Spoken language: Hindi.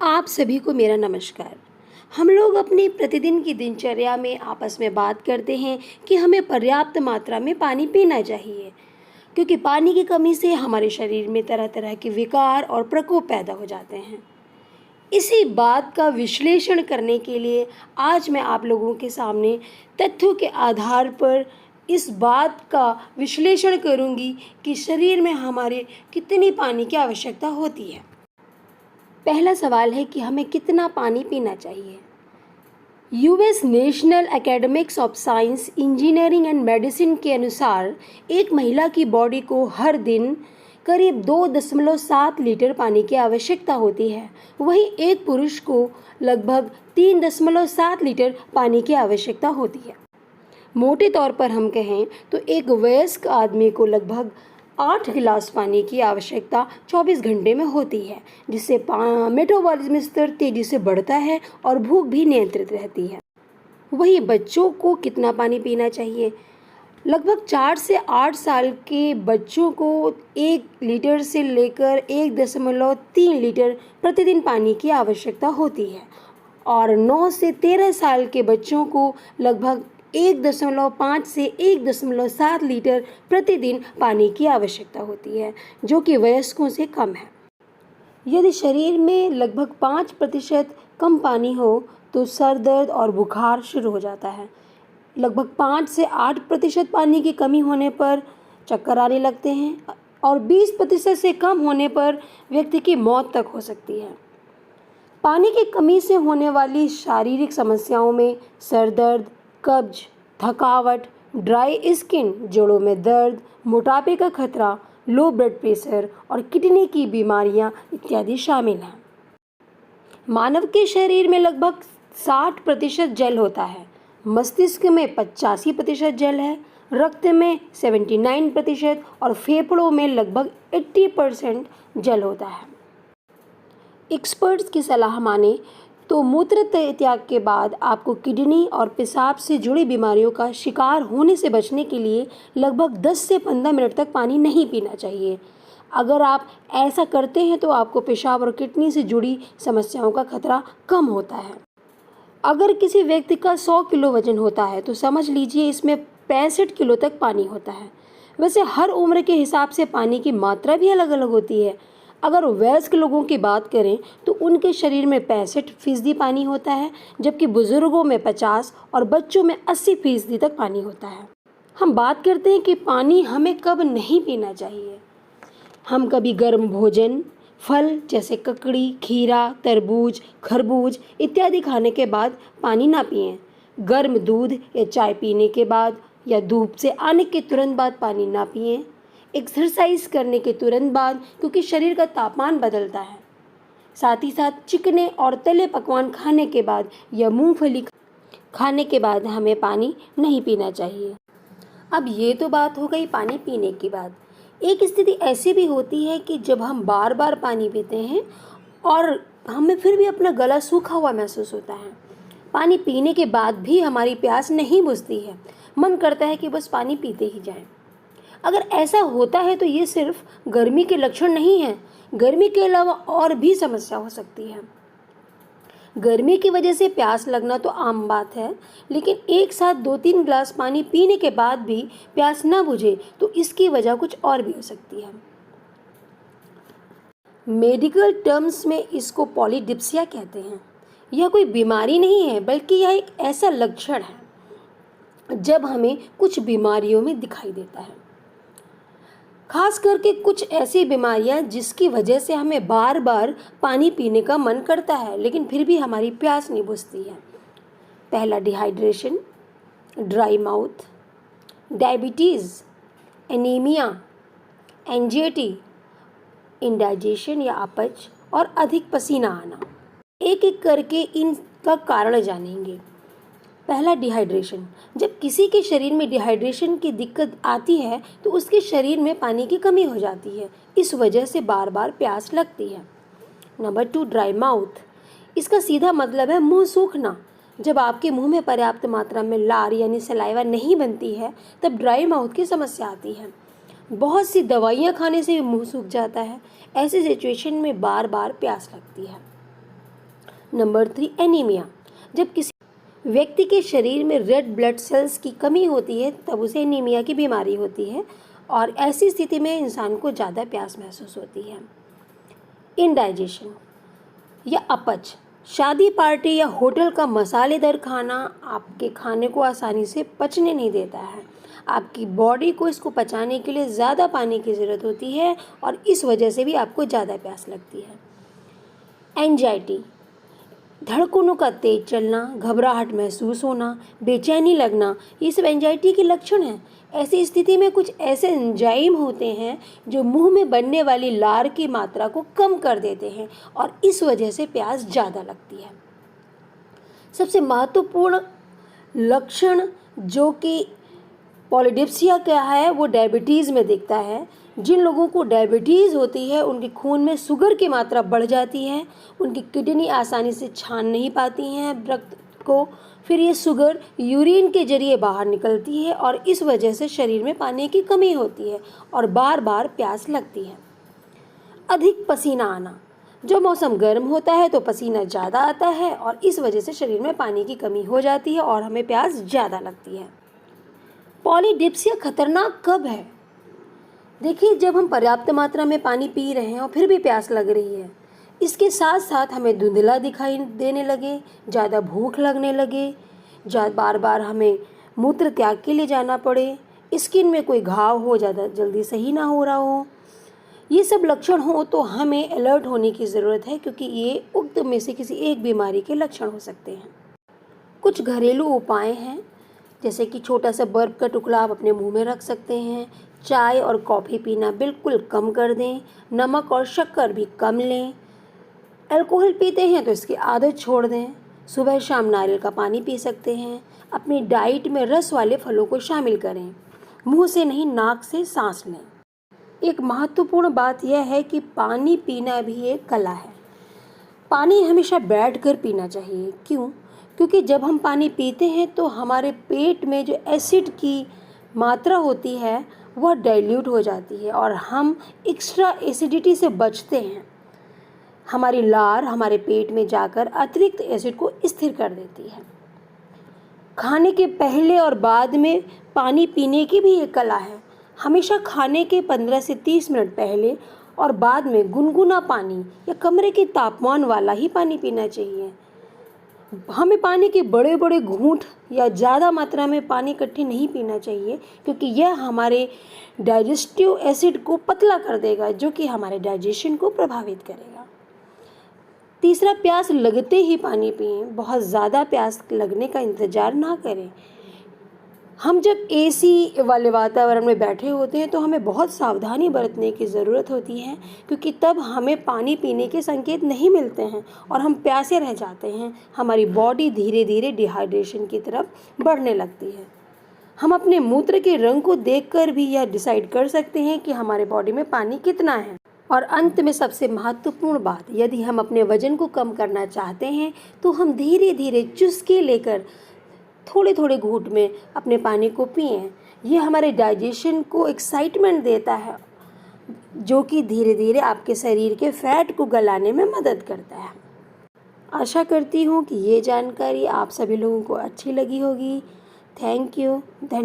आप सभी को मेरा नमस्कार। हम लोग अपनी प्रतिदिन की दिनचर्या में आपस में बात करते हैं कि हमें पर्याप्त मात्रा में पानी पीना चाहिए, क्योंकि पानी की कमी से हमारे शरीर में तरह तरह के विकार और प्रकोप पैदा हो जाते हैं। इसी बात का विश्लेषण करने के लिए आज मैं आप लोगों के सामने तथ्यों के आधार पर इस बात का विश्लेषण करूंगी कि शरीर में हमारे कितनी पानी की आवश्यकता होती है। पहला सवाल है कि हमें कितना पानी पीना चाहिए। US national academics of science, engineering and medicine के अनुसार एक महिला की बॉडी को हर दिन करीब 2.7 लीटर पानी की आवश्यकता होती है। वहीं एक पुरुष को लगभग 3.7 लीटर पानी की आवश्यकता होती है। मोटे तौर पर हम कहें तो एक वयस्क आदमी को लगभग 8 गिलास पानी की आवश्यकता 24 घंटे में होती है, जिससे मेटाबॉलिज्म स्तर तेजी से बढ़ता है और भूख भी नियंत्रित रहती है। वहीं बच्चों को कितना पानी पीना चाहिए? लगभग 4 से 8 साल के बच्चों को 1 लीटर से लेकर 1.3 लीटर प्रतिदिन पानी की आवश्यकता होती है और 9 से 13 साल के बच्चों को लगभग 1.5 से 1.7 लीटर प्रतिदिन पानी की आवश्यकता होती है, जो कि वयस्कों से कम है। यदि शरीर में लगभग 5% कम पानी हो तो सर दर्द और बुखार शुरू हो जाता है। लगभग 5 से 8% पानी की कमी होने पर चक्कर आने लगते हैं और 20% से कम होने पर व्यक्ति की मौत तक हो सकती है। पानी की कमी से होने वाली शारीरिक समस्याओं में सर दर्द, कब्ज, थकावट, ड्राई स्किन, जोड़ों में दर्द, मोटापे का खतरा, लो ब्लड प्रेशर और किडनी की बीमारियां इत्यादि शामिल हैं। मानव के शरीर में लगभग 60% जल होता है, मस्तिष्क में 85% जल है, रक्त में 79% और फेफड़ों में लगभग 80% जल होता है। एक्सपर्ट्स की सलाह माने तो मूत्र त्याग के बाद आपको किडनी और पेशाब से जुड़ी बीमारियों का शिकार होने से बचने के लिए लगभग 10 से 15 मिनट तक पानी नहीं पीना चाहिए। अगर आप ऐसा करते हैं तो आपको पेशाब और किडनी से जुड़ी समस्याओं का खतरा कम होता है। अगर किसी व्यक्ति का 100 किलो वजन होता है तो समझ लीजिए इसमें 65 किलो तक पानी होता है। वैसे हर उम्र के हिसाब से पानी की मात्रा भी अलग अलग होती है। अगर वयस्क लोगों की बात करें तो उनके शरीर में 65% पानी होता है, जबकि बुजुर्गों में 50 और बच्चों में 80% तक पानी होता है। हम बात करते हैं कि पानी हमें कब नहीं पीना चाहिए। हम कभी गर्म भोजन, फल जैसे ककड़ी, खीरा, तरबूज, खरबूज इत्यादि खाने के बाद पानी ना पिएं। गर्म दूध या चाय पीने के बाद या धूप से आने के तुरंत बाद पानी ना पिएं। एक्सरसाइज करने के तुरंत बाद, क्योंकि शरीर का तापमान बदलता है। साथ ही साथ चिकने और तले पकवान खाने के बाद या मूंगफली खाने के बाद हमें पानी नहीं पीना चाहिए। अब ये तो बात हो गई पानी पीने की बात। एक स्थिति ऐसी भी होती है कि जब हम बार बार पानी पीते हैं और हमें फिर भी अपना गला सूखा हुआ महसूस होता है। पानी पीने के बाद भी हमारी प्यास नहीं बुझती है, मन करता है कि बस पानी पीते ही जाएं। अगर ऐसा होता है तो ये सिर्फ गर्मी के लक्षण नहीं है, गर्मी के अलावा और भी समस्या हो सकती है। गर्मी की वजह से प्यास लगना तो आम बात है, लेकिन एक साथ 2-3 गिलास पानी पीने के बाद भी प्यास न बुझे तो इसकी वजह कुछ और भी हो सकती है। मेडिकल टर्म्स में इसको पॉलीडिप्सिया कहते हैं। यह कोई बीमारी नहीं है, बल्कि यह एक ऐसा लक्षण है जब हमें कुछ बीमारियों में दिखाई देता है, खास करके कुछ ऐसी बीमारियां जिसकी वजह से हमें बार बार पानी पीने का मन करता है, लेकिन फिर भी हमारी प्यास नहीं बुझती है। पहला dehydration, dry mouth, diabetes, anaemia, anxiety, indigestion या अपच और अधिक पसीना आना। एक एक करके इनका कारण जानेंगे। पहला डिहाइड्रेशन। जब किसी के शरीर में डिहाइड्रेशन की दिक्कत आती है तो उसके शरीर में पानी की कमी हो जाती है, इस वजह से बार बार प्यास लगती है। Number 2, dry mouth. इसका सीधा मतलब है मुंह सूखना। जब आपके मुंह में पर्याप्त मात्रा में लार यानी सलाइवा नहीं बनती है तब ड्राई माउथ की समस्या आती है। बहुत सी दवाइयाँ खाने से भी मुंह सूख जाता है। ऐसी सिचुएशन में बार बार प्यास लगती है। Number 3, anaemia. जब किसी व्यक्ति के शरीर में रेड ब्लड सेल्स की कमी होती है तब उसे एनीमिया की बीमारी होती है और ऐसी स्थिति में इंसान को ज़्यादा प्यास महसूस होती है। इनडाइजेशन या अपच। शादी, पार्टी या होटल का मसालेदार खाना आपके खाने को आसानी से पचने नहीं देता है। आपकी बॉडी को इसको पचाने के लिए ज़्यादा पानी की ज़रूरत होती है और इस वजह से भी आपको ज़्यादा प्यास लगती है। एंजाइटी, धड़कनों का तेज चलना, घबराहट महसूस होना, बेचैनी लगना, ये सब एंजाइटी के लक्षण हैं। ऐसी स्थिति में कुछ ऐसे एंजाइम होते हैं जो मुंह में बनने वाली लार की मात्रा को कम कर देते हैं और इस वजह से प्यास ज़्यादा लगती है। सबसे महत्वपूर्ण लक्षण जो कि पॉलीडिप्सिया क्या है, वो डायबिटीज़ में दिखता है। जिन लोगों को डायबिटीज़ होती है उनके खून में शुगर की मात्रा बढ़ जाती है, उनकी किडनी आसानी से छान नहीं पाती हैं रक्त को, फिर ये शुगर यूरिन के जरिए बाहर निकलती है और इस वजह से शरीर में पानी की कमी होती है और बार बार प्यास लगती है। अधिक पसीना आना, जब मौसम गर्म होता है तो पसीना ज़्यादा आता है और इस वजह से शरीर में पानी की कमी हो जाती है और हमें प्यास ज़्यादा लगती है। पॉलीडिप्सिया खतरनाक कब है? देखिए, जब हम पर्याप्त मात्रा में पानी पी रहे हैं और फिर भी प्यास लग रही है, इसके साथ साथ हमें धुंधला दिखाई देने लगे, ज़्यादा भूख लगने लगे, बार बार हमें मूत्र त्याग के लिए जाना पड़े, स्किन में कोई घाव हो, ज़्यादा जल्दी सही ना हो रहा हो, ये सब लक्षण हो तो हमें अलर्ट होने की ज़रूरत है क्योंकि ये उक्त में से किसी एक बीमारी के लक्षण हो सकते हैं। कुछ घरेलू उपाय हैं, जैसे कि छोटा सा बर्फ का टुकड़ा आप अपने मुंह में रख सकते हैं, चाय और कॉफ़ी पीना बिल्कुल कम कर दें, नमक और शक्कर भी कम लें, अल्कोहल पीते हैं तो इसकी आदत छोड़ दें, सुबह शाम नारियल का पानी पी सकते हैं, अपनी डाइट में रस वाले फलों को शामिल करें, मुंह से नहीं नाक से सांस लें। एक महत्वपूर्ण बात यह है कि पानी पीना भी एक कला है। पानी हमेशा बैठकर पीना चाहिए। क्यों? क्योंकि जब हम पानी पीते हैं तो हमारे पेट में जो एसिड की मात्रा होती है वह डाइल्यूट हो जाती है और हम एक्स्ट्रा एसिडिटी से बचते हैं। हमारी लार हमारे पेट में जाकर अतिरिक्त एसिड को स्थिर कर देती है। खाने के पहले और बाद में पानी पीने की भी एक कला है। हमेशा खाने के 15 से 30 मिनट पहले और बाद में गुनगुना पानी या कमरे के तापमान वाला ही पानी पीना चाहिए। हमें पानी के बड़े बड़े घूंट या ज़्यादा मात्रा में पानी इकट्ठे नहीं पीना चाहिए क्योंकि यह हमारे डाइजेस्टिव एसिड को पतला कर देगा जो कि हमारे डाइजेशन को प्रभावित करेगा। तीसरा, प्यास लगते ही पानी पिएं। बहुत ज़्यादा प्यास लगने का इंतज़ार ना करें। हम जब एसी वाले वातावरण में बैठे होते हैं तो हमें बहुत सावधानी बरतने की ज़रूरत होती है क्योंकि तब हमें पानी पीने के संकेत नहीं मिलते हैं और हम प्यासे रह जाते हैं। हमारी बॉडी धीरे धीरे डिहाइड्रेशन की तरफ बढ़ने लगती है। हम अपने मूत्र के रंग को देखकर भी यह डिसाइड कर सकते हैं कि हमारे बॉडी में पानी कितना है। और अंत में सबसे महत्वपूर्ण बात, यदि हम अपने वजन को कम करना चाहते हैं तो हम धीरे धीरे चुस्की लेकर थोड़े थोड़े घूंट में अपने पानी को पिएं। यह हमारे डाइजेशन को एक्साइटमेंट देता है जो कि धीरे धीरे आपके शरीर के फैट को गलाने में मदद करता है। आशा करती हूँ कि ये जानकारी आप सभी लोगों को अच्छी लगी होगी। Thank you.